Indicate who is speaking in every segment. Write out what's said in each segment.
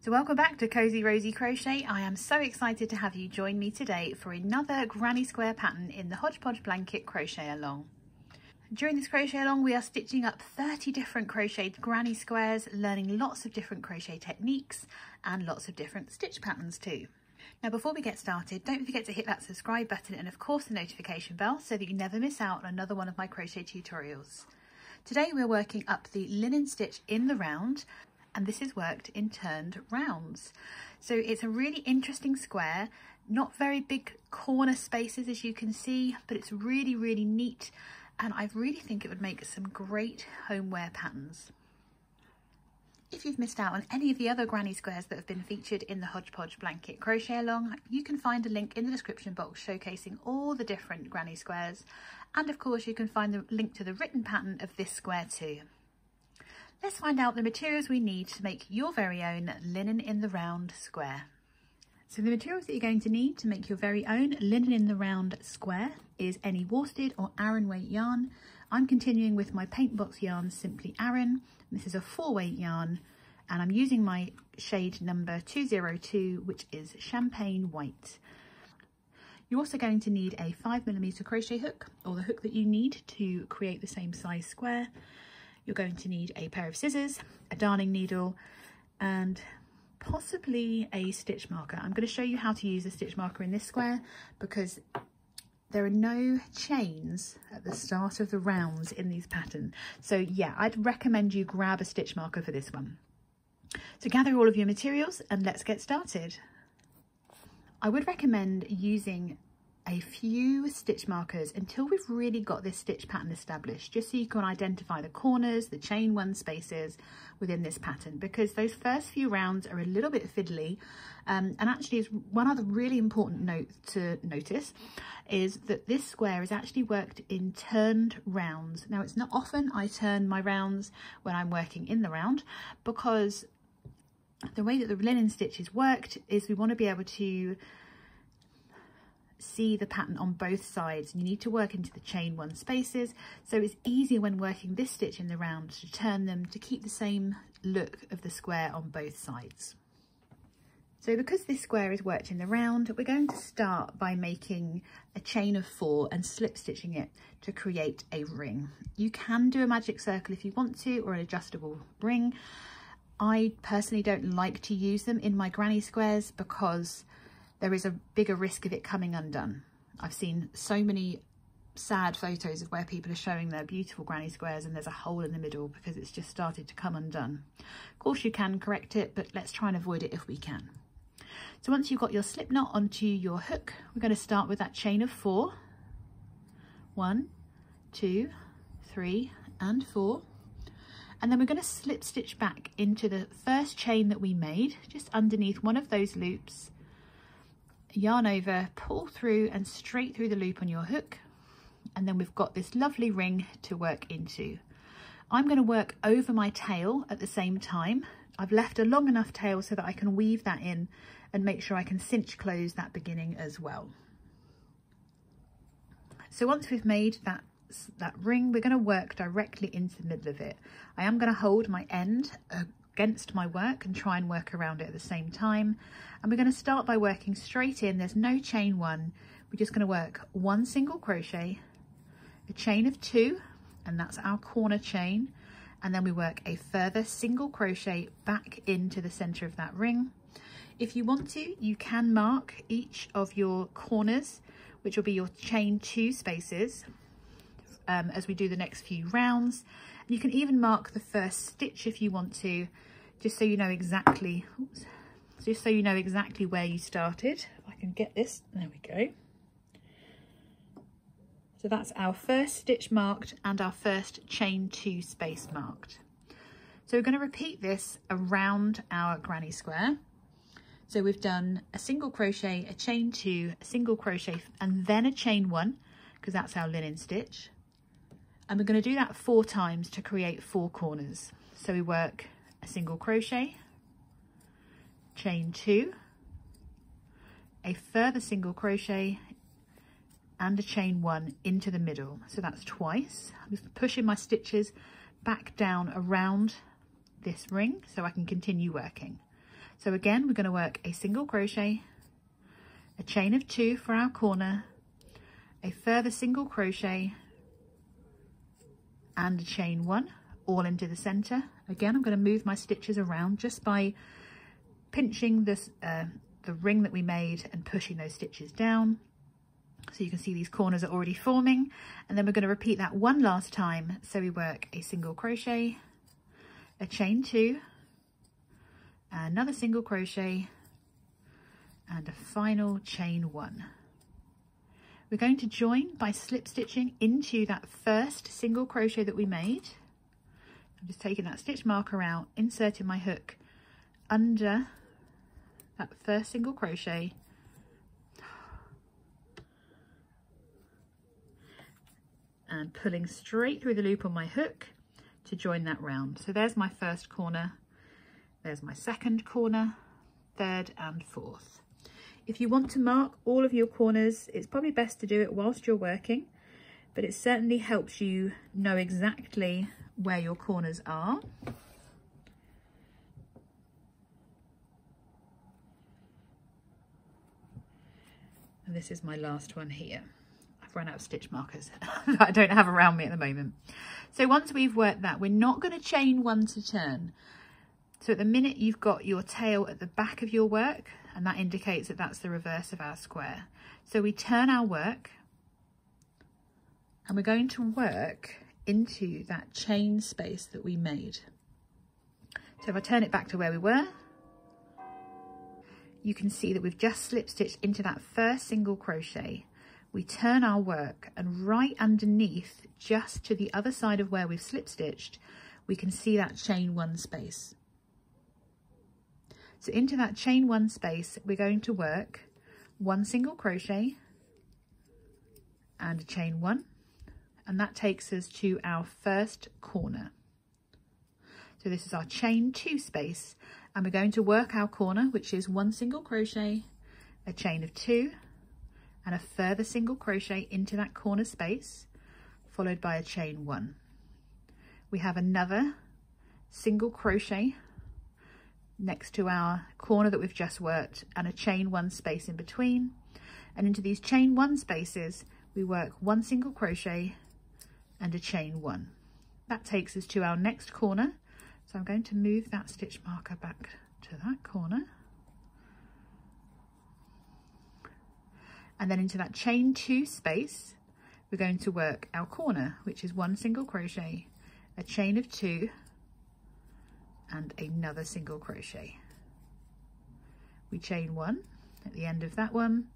Speaker 1: So welcome back to Cozy Rosy Crochet. I am so excited to have you join me today for another granny square pattern in the Hodgepodge blanket crochet along. During this crochet along we are stitching up 30 different crocheted granny squares, learning lots of different crochet techniques and lots of different stitch patterns too. Now before we get started, don't forget to hit that subscribe button and of course the notification bell so that you never miss out on another one of my crochet tutorials. Today we're working up the linen stitch in the round, and this is worked in turned rounds. So it's a really interesting square, not very big corner spaces as you can see, but it's really, really neat. And I really think it would make some great homeware patterns. If you've missed out on any of the other granny squares that have been featured in the Hodgepodge blanket crochet along, you can find a link in the description box showcasing all the different granny squares. And of course you can find the link to the written pattern of this square too. Let's find out the materials we need to make your very own linen in the round square. So the materials that you're going to need to make your very own linen in the round square is any worsted or Aran weight yarn. I'm continuing with my PaintBox Yarns Simply Aran. This is a 4-weight yarn and I'm using my shade number 202, which is champagne white. You're also going to need a 5mm crochet hook, or the hook that you need to create the same size square. You're going to need a pair of scissors, a darning needle, and possibly a stitch marker. I'm going to show you how to use a stitch marker in this square because there are no chains at the start of the rounds in these patterns. So yeah, I'd recommend you grab a stitch marker for this one. So gather all of your materials and let's get started. I would recommend using a few stitch markers until we've really got this stitch pattern established, just so you can identify the corners, the chain one spaces within this pattern, because those first few rounds are a little bit fiddly. And actually is one other really important note to notice is that this square is actually worked in turned rounds. Now it's not often I turn my rounds when I'm working in the round, because the way that the linen stitch is worked is we want to be able to see the pattern on both sides, and you need to work into the chain one spaces, so it's easier when working this stitch in the round to turn them to keep the same look of the square on both sides. So because this square is worked in the round, we're going to start by making a chain of 4 and slip stitching it to create a ring. You can do a magic circle if you want to, or an adjustable ring. I personally don't like to use them in my granny squares because there is a bigger risk of it coming undone. I've seen so many sad photos of where people are showing their beautiful granny squares and there's a hole in the middle because it's just started to come undone. Of course you can correct it, but let's try and avoid it if we can. So once you've got your slip knot onto your hook, we're going to start with that chain of 4. 1, 2, 3 and 4. And then we're going to slip stitch back into the first chain that we made, just underneath one of those loops. Yarn over, pull through and straight through the loop on your hook, and then we've got this lovely ring to work into. I'm going to work over my tail at the same time. I've left a long enough tail so that I can weave that in and make sure I can cinch close that beginning as well. So once we've made that ring, we're going to work directly into the middle of it. I am going to hold my end against my work and try and work around it at the same time, and we're going to start by working straight in. There's no chain one, we're just going to work 1 single crochet, a chain of 2, and that's our corner chain, and then we work a further single crochet back into the center of that ring. If you want to, you can mark each of your corners, which will be your chain 2 spaces, as we do the next few rounds. You can even mark the first stitch if you want to, just so you know exactly, where you started. If I can get this, there we go. So that's our first stitch marked and our first chain 2 space marked. So we're going to repeat this around our granny square. So we've done a single crochet, a chain 2, a single crochet, and then a chain 1, because that's our linen stitch. And we're going to do that 4 times to create 4 corners. So we work a single crochet, chain 2, a further single crochet, and a chain 1 into the middle. So that's twice. I'm just pushing my stitches back down around this ring so I can continue working. So again, we're going to work a single crochet, a chain of 2 for our corner, a further single crochet and a chain 1 all into the center. Again, I'm going to move my stitches around just by pinching this the ring that we made and pushing those stitches down. So you can see these corners are already forming, and then we're going to repeat that one last time. So we work a single crochet, a chain 2, another single crochet and a final chain 1. We're going to join by slip stitching into that first single crochet that we made. I'm just taking that stitch marker out, inserting my hook under that first single crochet, and pulling straight through the loop on my hook to join that round. So there's my first corner, there's my second corner, third and fourth. If you want to mark all of your corners, it's probably best to do it whilst you're working, but it certainly helps you know exactly where your corners are. And this is my last one here. I've run out of stitch markers that I don't have around me at the moment. So once we've worked that, we're not going to chain 1 to turn. So at the minute you've got your tail at the back of your work, and that indicates that that's the reverse of our square. So we turn our work and we're going to work into that chain space that we made. So if I turn it back to where we were, you can see that we've just slip stitched into that first single crochet. We turn our work, and right underneath, just to the other side of where we've slip stitched, we can see that chain 1 space. So into that chain 1 space, we're going to work 1 single crochet and a chain 1, and that takes us to our first corner. So this is our chain 2 space, and we're going to work our corner, which is 1 single crochet, a chain of 2 and a further single crochet into that corner space, followed by a chain 1. We have another single crochet next to our corner that we've just worked, and a chain 1 space in between, and into these chain 1 spaces we work 1 single crochet and a chain 1. That takes us to our next corner. So I'm going to move that stitch marker back to that corner, and then into that chain 2 space we're going to work our corner, which is 1 single crochet, a chain of 2 and another single crochet. We chain 1 at the end of that one,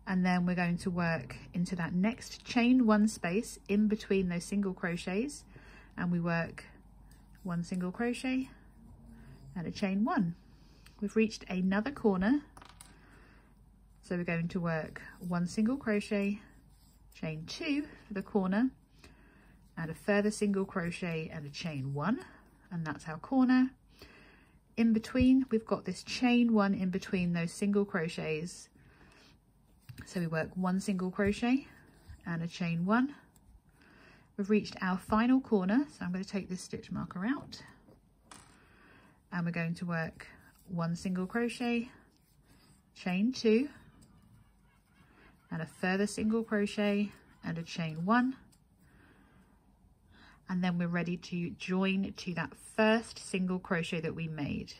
Speaker 1: and then we're going to work into that next chain 1 space in between those single crochets, and we work 1 single crochet and a chain 1. We've reached another corner, so we're going to work 1 single crochet, chain 2 for the corner, and a further single crochet and a chain 1, and that's our corner. In between we've got this chain 1 in between those single crochets, so we work 1 single crochet and a chain 1. We've reached our final corner, so I'm going to take this stitch marker out, and we're going to work 1 single crochet, chain 2 and a further single crochet and a chain 1, and then we're ready to join to that first single crochet that we made.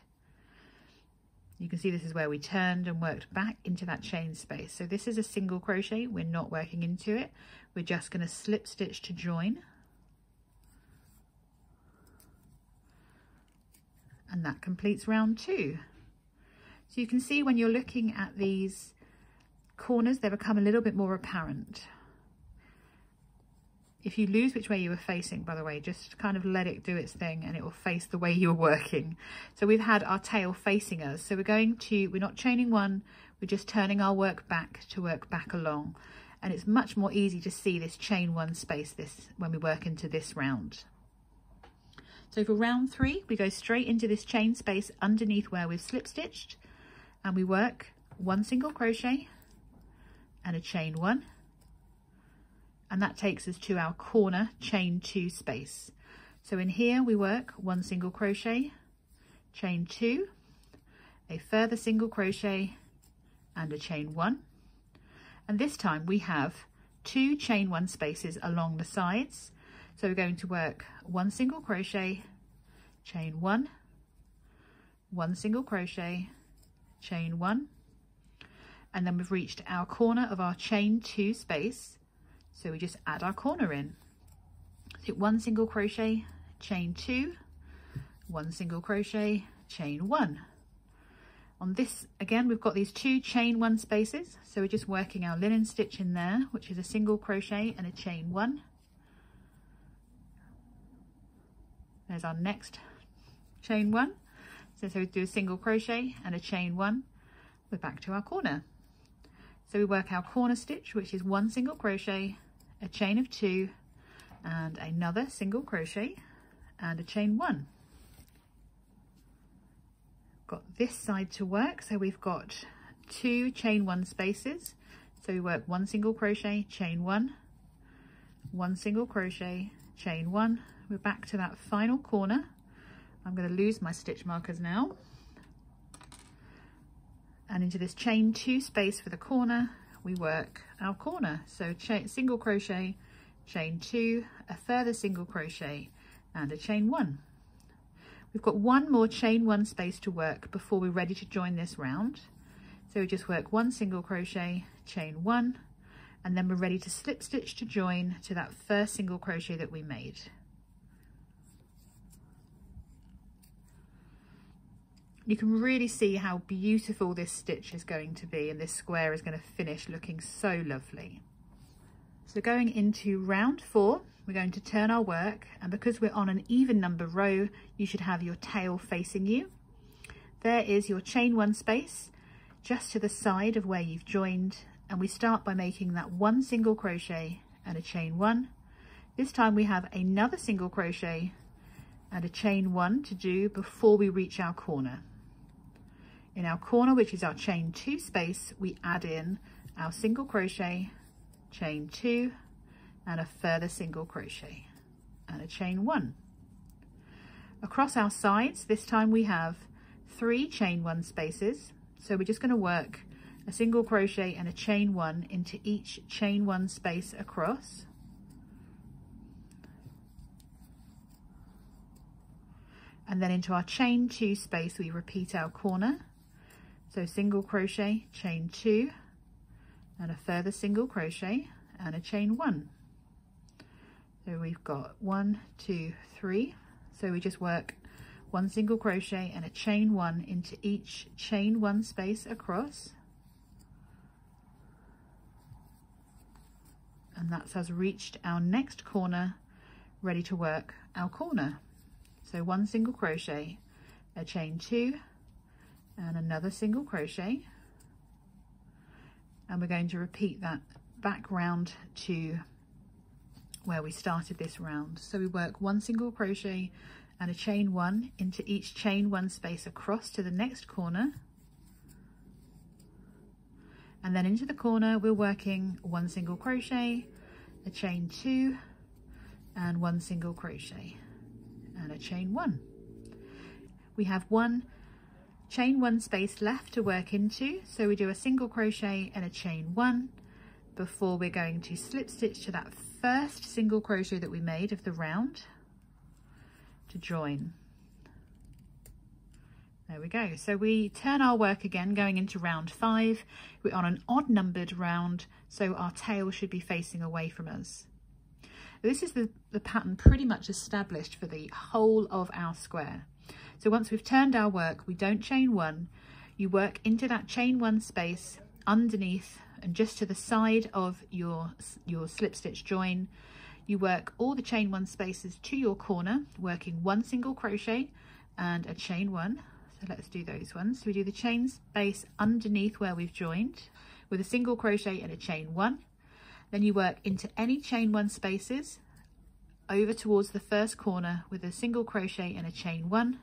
Speaker 1: You can see this is where we turned and worked back into that chain space. So this is a single crochet, we're not working into it, we're just going to slip stitch to join, and that completes round 2. So you can see when you're looking at these corners, they become a little bit more apparent. If you lose which way you were facing, by the way, just kind of let it do its thing and it will face the way you're working. So we've had our tail facing us. So we're not chaining 1, we're just turning our work back to work back along. And it's much more easy to see this chain 1 space when we work into this round. So for round 3, we go straight into this chain space underneath where we've slip stitched, and we work 1 single crochet and a chain 1. And that takes us to our corner chain 2 space. So in here we work 1 single crochet, chain 2, a further single crochet and a chain 1. And this time we have 2 chain 1 spaces along the sides. So we're going to work 1 single crochet, chain 1, 1 single crochet, chain 1, and then we've reached our corner of our chain 2 space, so we just add our corner in. So 1 single crochet, chain 2, 1 single crochet, chain 1. On this again we've got these 2 chain 1 spaces, so we're just working our linen stitch in there, which is a single crochet and a chain 1. There's our next chain 1. So we do a single crochet and a chain 1. We're back to our corner. So we work our corner stitch, which is 1 single crochet, a chain of 2, and another single crochet and a chain 1. Got this side to work, so we've got 2 chain 1 spaces. So we work 1 single crochet, chain 1, 1 single crochet, chain 1. We're back to that final corner. I'm going to lose my stitch markers now. And into this chain 2 space for the corner, we work our corner. So single crochet, chain 2, a further single crochet and a chain 1. We've got 1 more chain 1 space to work before we're ready to join this round. So we just work 1 single crochet, chain 1, and then we're ready to slip stitch to join to that first single crochet that we made. You can really see how beautiful this stitch is going to be, and this square is going to finish looking so lovely. So going into round 4, we're going to turn our work, and because we're on an even number row, you should have your tail facing you. There is your chain 1 space just to the side of where you've joined, and we start by making that 1 single crochet and a chain 1. This time we have another single crochet and a chain 1 to do before we reach our corner. In our corner, which is our chain 2 space, we add in our single crochet, chain 2, and a further single crochet and a chain 1. Across our sides, this time we have 3 chain 1 spaces, so we're just going to work a single crochet and a chain 1 into each chain 1 space across. And then into our chain 2 space we repeat our corner. So single crochet, chain 2, and a further single crochet and a chain 1. So we've got 1, 2, 3. So we just work 1 single crochet and a chain 1 into each chain 1 space across. And that's us reached our next corner, ready to work our corner. So 1 single crochet, a chain 2, and another single crochet, and we're going to repeat that back round to where we started this round. So we work 1 single crochet and a chain 1 into each chain 1 space across to the next corner, and then into the corner we're working 1 single crochet, a chain 2, and 1 single crochet and a chain 1. We have 1 chain 1 space left to work into, so we do a single crochet and a chain 1 before we're going to slip stitch to that first single crochet that we made of the round to join. There we go. So we turn our work again going into round 5. We're on an odd numbered round, so our tail should be facing away from us. This is the pattern pretty much established for the whole of our square. So once we've turned our work, we don't chain 1, you work into that chain 1 space underneath and just to the side of your slip stitch join. You work all the chain 1 spaces to your corner, working 1 single crochet and a chain 1. So let's do those ones. So we do the chain space underneath where we've joined with a single crochet and a chain 1. Then you work into any chain 1 spaces over towards the first corner with a single crochet and a chain 1.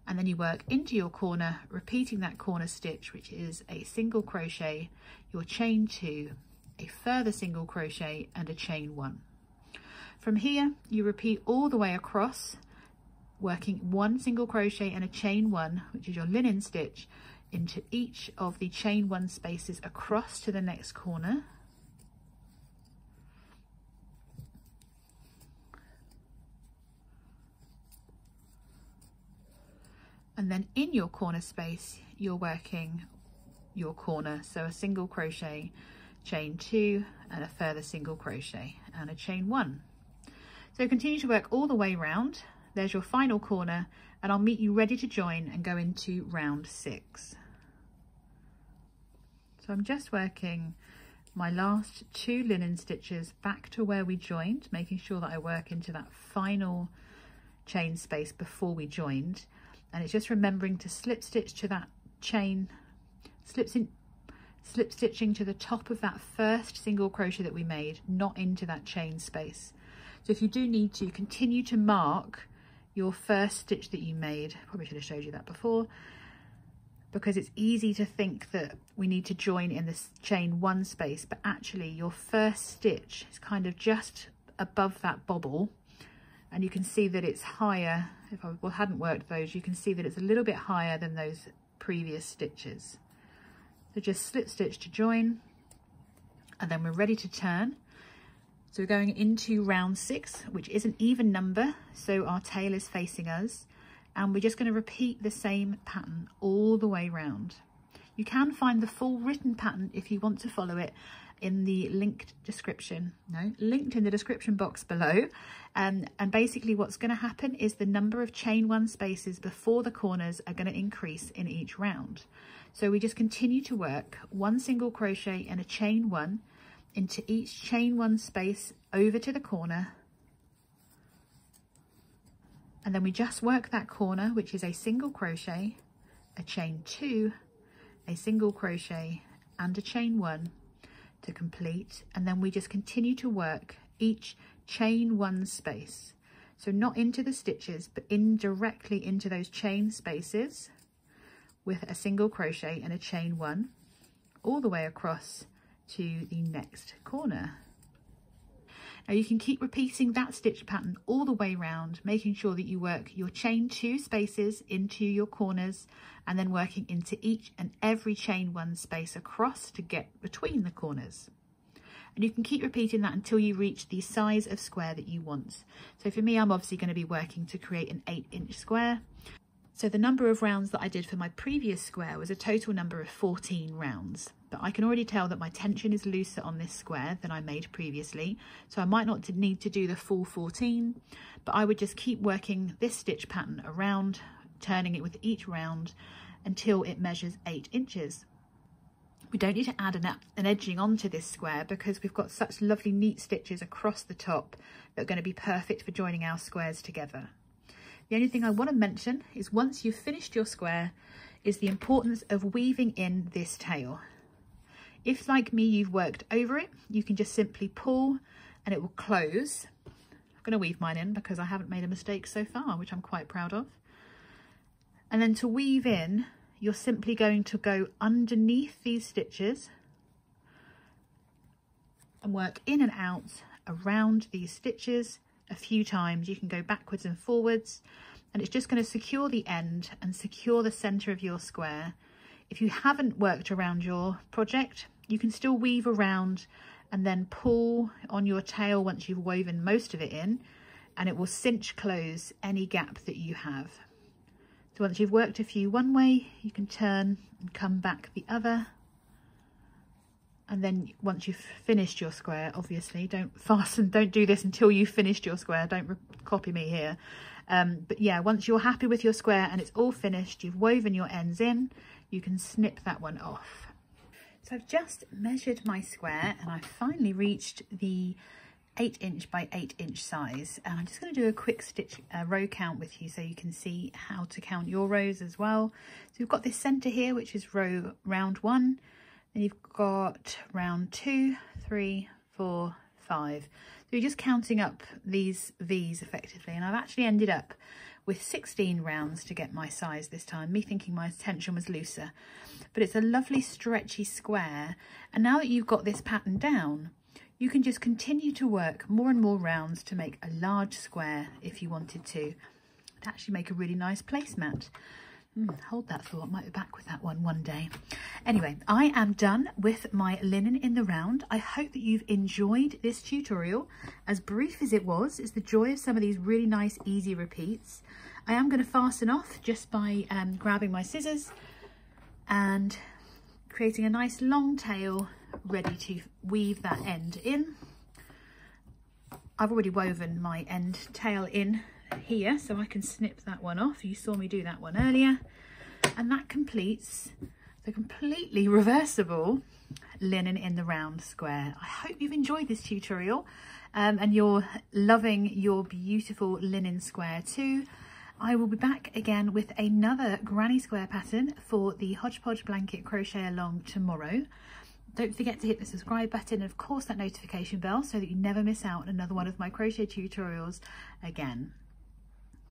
Speaker 1: And then you work into your corner, repeating that corner stitch, which is a single crochet, your chain 2, a further single crochet and a chain 1. From here, you repeat all the way across working 1 single crochet and a chain 1, which is your linen stitch, into each of the chain 1 spaces across to the next corner. And then in your corner space, you're working your corner. So a single crochet, chain 2, and a further single crochet and a chain 1. So continue to work all the way round. There's your final corner, and I'll meet you ready to join and go into round 6. So I'm just working my last 2 linen stitches back to where we joined, making sure that I work into that final chain space before we joined. And it's just remembering to slip stitch to that chain, slip stitching to the top of that first single crochet that we made, not into that chain space. So if you do need to, continue to mark your first stitch that you made. Probably should have showed you that before, because it's easy to think that we need to join in this chain 1 space, but actually your first stitch is kind of just above that bobble, and you can see that it's higher. If I hadn't worked those, you can see that it's a little bit higher than those previous stitches. So just slip stitch to join, and then we're ready to turn. So we're going into round 6, which is an even number, so our tail is facing us, and we're just going to repeat the same pattern all the way round. You can find the full written pattern if you want to follow it in the linked in the description box below. And basically what's going to happen is the number of chain 1 spaces before the corners are going to increase in each round. So we just continue to work 1 single crochet and a chain 1 into each chain 1 space over to the corner, and then we just work that corner, which is a single crochet, a chain 2, a single crochet and a chain 1 to complete, and then we just continue to work each chain 1 space, so not into the stitches but indirectly into those chain spaces with a single crochet and a chain 1 all the way across to the next corner. Now you can keep repeating that stitch pattern all the way round, making sure that you work your chain 2 spaces into your corners and then working into each and every chain 1 space across to get between the corners. And you can keep repeating that until you reach the size of square that you want. So for me, I'm obviously going to be working to create an 8-inch square. So the number of rounds that I did for my previous square was a total number of 14 rounds. But I can already tell that my tension is looser on this square than I made previously. So I might not need to do the full 14, but I would just keep working this stitch pattern around, turning it with each round until it measures 8 inches. We don't need to add an edging onto this square because we've got such lovely neat stitches across the top that are going to be perfect for joining our squares together. The only thing I want to mention is once you've finished your square is the importance of weaving in this tail. If, like me, you've worked over it, you can just simply pull and it will close. I'm going to weave mine in because I haven't made a mistake so far, which I'm quite proud of. And then to weave in, you're simply going to go underneath these stitches and work in and out around these stitches a few times. You can go backwards and forwards, and it's just going to secure the end and secure the center of your square. If you haven't worked around your project, you can still weave around and then pull on your tail once you've woven most of it in, and it will cinch close any gap that you have. So once you've worked a few one way, you can turn and come back the other. And then once you've finished your square, obviously don't do this until you've finished your square. Don't copy me here. But yeah, once you're happy with your square and it's all finished, you've woven your ends in, you can snip that one off. So I've just measured my square and I've finally reached the 8-inch by 8-inch size. And I'm just going to do a quick stitch row count with you so you can see how to count your rows as well. So we've got this center here, which is round 1. Then you've got round 2, 3, 4, 5. So you're just counting up these V's effectively. And I've actually ended up with 16 rounds to get my size this time, me thinking my tension was looser. But it's a lovely stretchy square. And now that you've got this pattern down, you can just continue to work more and more rounds to make a large square if you wanted to. to actually make a really nice placemat. Hold that thought, might be back with that one day. Anyway, I am done with my linen in the round. I hope that you've enjoyed this tutorial. As brief as it was, it's the joy of some of these really nice easy repeats. I am going to fasten off just by grabbing my scissors and creating a nice long tail ready to weave that end in. I've already woven my end tail in here, so I can snip that one off. You saw me do that one earlier, and that completes the completely reversible linen in the round square. I hope you've enjoyed this tutorial and you're loving your beautiful linen square too. I will be back again with another granny square pattern for the Hodgepodge blanket crochet along tomorrow. Don't forget to hit the subscribe button and of course that notification bell so that you never miss out on another one of my crochet tutorials again.